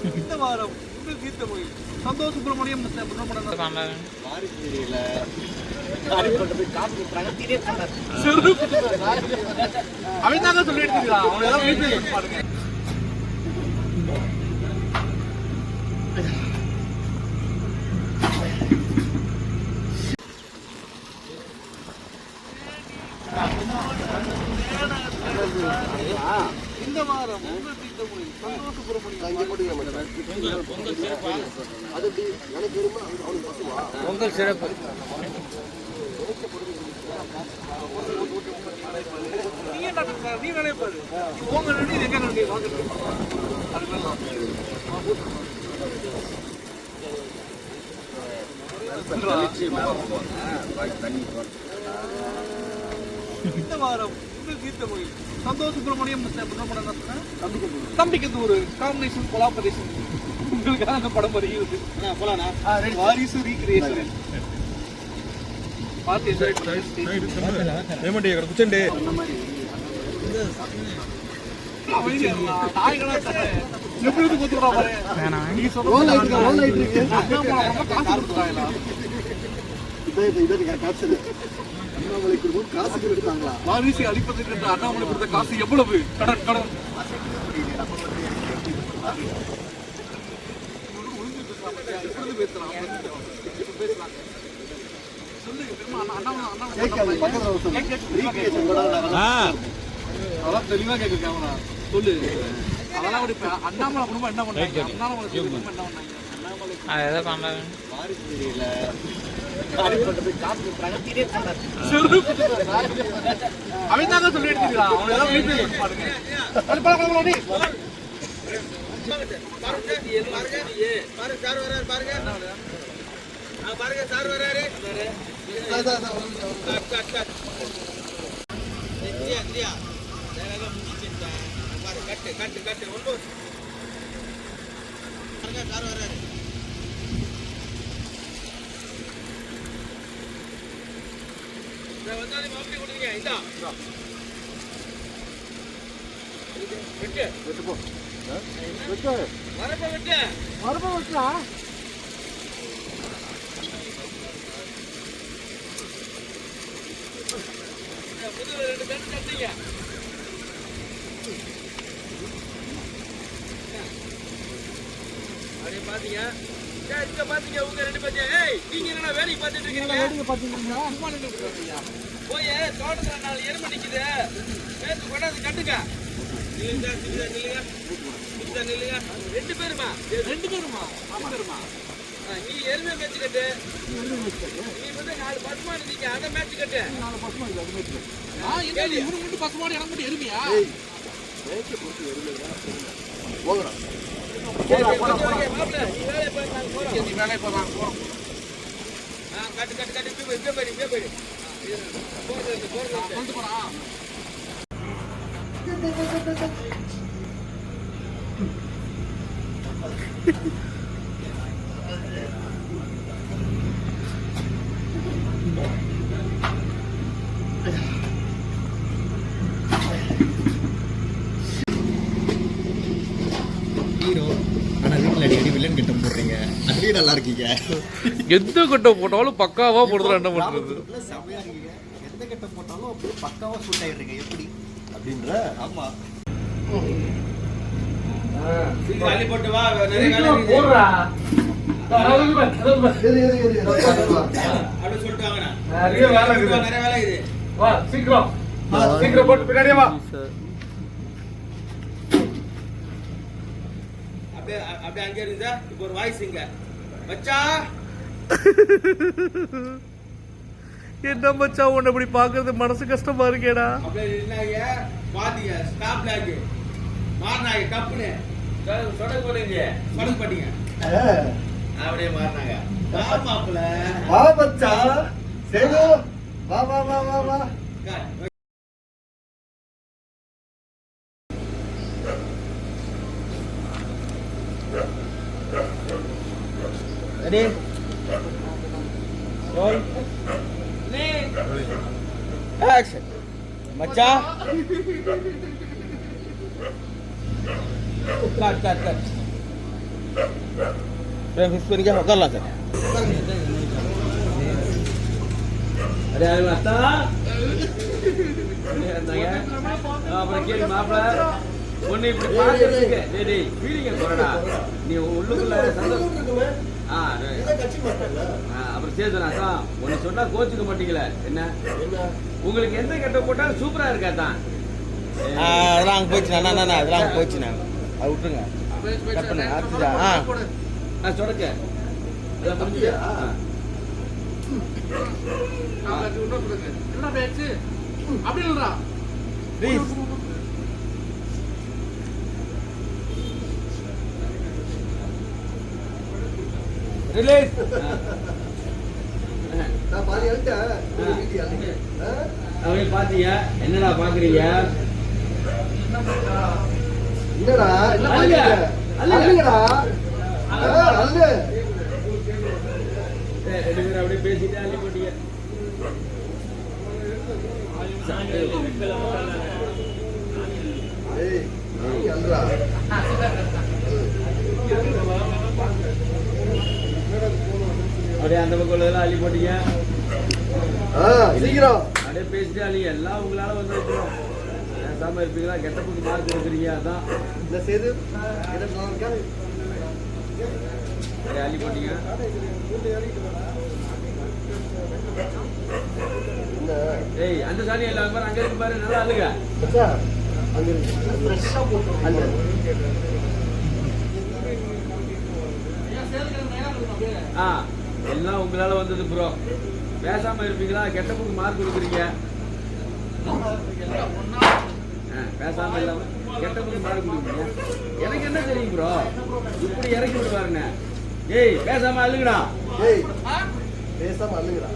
இந்த வாரம் உங்கள் தீர்த்த மொழி சந்தோஷ் சுப்பிரமணியம் அவன் தாங்க சொல்லி எடுத்துக்கிறான். அவனை எல்லாம் வீட்டில் பாருங்க. இந்த வாரம் உங்கள் தீர்த்த மொழி சந்தோஷ் சுப்பிரமணியம் பொங்கல் சிறப்பு நீ நினைப்பாரு பொங்கல் எங்க இந்த வாரம் உங்கள் தீர்த்த மொழி சந்தோஷ் சுப்பிரமணியம் தம்பிக்கத்தூர் காம்பினேஷன் கொலாபரேஷன் உங்களுக்காக அந்த படம் வருகிறது. வாரிசு ரீக்ரியேஷன் பார்த்து என்ஜாய் பண்ணுங்க. குச்சண்டே எப்படி கொடுத்துறா பாரு. நீ சொல்ற காசு கொடுத்தாங்களா? வாரிசு அளிப்பதற்கு அண்ணாமலை கொடுத்த காசு எவ்வளவு? கடன் கடன் தெளிவா கேட்க சொல்லு. அதெல்லாம் அண்ணாமலை குடும்பம் என்ன பண்ணாங்க? அண்ணாமலை குடும்பம் என்ன பண்ணாங்க? அவன் தாங்க சொல்லி எடுத்துக்கிறான். அவனை எல்லாம் வீட்டில் பாருங்க. பாத்தீங்க உங்க ரெண்டு பேரும். நீங்க என்ன வேலைக்கு பார்த்துட்டு இருக்கீங்க? போய் தோட்டத்துல 4 எருமை நிக்குது, பேத்து கொண்டாந்து கட்டுங்க. நில்லுங்க நில்லுங்க. 2 பேருமா? 2 பேருமா? நீ எருமை மேய்ச்சி கட்டு. நீ வந்து 4 பசுமாடு நீங்க அதை மேய்ச்சி கட்டு. 4 பசுமாடு அது மேய்ச்சி கட்டு. இவரு மட்டும் பசுமாடு எனக்கு மட்டும் எருமையா? போகிறோம். நல்லா இருக்கீங்க. எந்த கட்ட போட்டாலும் பக்காவா போடுறது என்ன பண்றது? எந்த கட்ட போட்டாலும் அப்படியே பக்காவா சூட் ஆயிடுறீங்க எப்படி அப்படின்ற. ஆமா காலி போட்டு வா. நிறைய காலி போடுறா. அப்படி சொல்லிட்டாங்கண்ணா. நிறைய வேலை இருக்குது. வா சீக்கிரம் சீக்கிரம் போட்டு பின்னாடியே வா. அப்படியே அப்படியே அங்கே இருந்தா இப்போ ஒரு வாய்ஸ் இங்க மச்சா. என்ன மச்சா உன்னை இப்படி பாக்குறது மனசு கஷ்டமா இருக்கேடா. அப்படியே நின்னாங்க பாத்தீங்க ஸ்டாப் லாக் மாறினாங்க டப்புன்னு சொடக்கு போட்டீங்க அப்படியே மாறினாங்க. மாப்பிள்ள வா மச்சா சேது வா வா வா வா வா. Ready? Roll. Action. Macha. Cut. Fix பண்ணிக்க உட்காரலாம் சார். அரே அத்தா அப்புறம் கேள்வி மாப்பிள்ள ஒன்னு இப்படி பாக்குறதுக்கு டேய் ஃபீலிங்க போறடா நீ உள்ளுக்குள்ள சந்தோஷம். அப்புறம் சேதுனாக்கா ஒன்னு சொன்னா கோச்சுக்க மாட்டீங்களே என்ன உங்களுக்கு எந்த கெட்ட போட்டாலும் சூப்பரா இருக்காதான். அதெல்லாம் அங்கே போயிடுச்சு அண்ணா அதெல்லாம் அங்கே போயிடுச்சு நான் அதை விட்டுருங்க கட் பண்ணுங்க அடுத்ததா சொடக்க எல்லாம் புரிஞ்சுதா? என்ன பேச்சு அப்படி இல்லடா ப்ளீஸ் ரிலீஸ். அவங்க பாத்தீங்க என்னடா பாக்குறீங்க? என்னடா ரெண்டு பேரும் அப்படியே பேசிட்டு அள்ளி போட்டீங்க. அப்படியே அந்த பக்கம் உள்ளதெல்லாம் அள்ளி போட்டீங்க. சீக்கிரம் அப்படியே பேசிட்டு அள்ளி எல்லாம் உங்களால வந்து வைக்கணும். பேசாம இருப்பீங்களா? கெட்ட புக்கு மார்க் கொடுக்குறீங்க அதான். அள்ளி போட்டீங்க. ஏய் அந்த சாணி எல்லாம் பாரு அங்க இருக்கு பாரு நல்லா அழுக. எல்லாம் உங்களால வந்தது ப்ரோ. பேசாம இருப்பீங்களா? கெட்ட புக்கு மார்க் கொடுக்குறீங்க. பேசாம இல்லாம கெட்ட புக்கு மார்க் கொடுக்குறீங்க. எனக்கு என்ன தெரியும் ப்ரோ இப்படி இறக்கி விடுவாருன்னு. ஏய் பேசாம அழுகுடா. பேசாம அழுகுடா.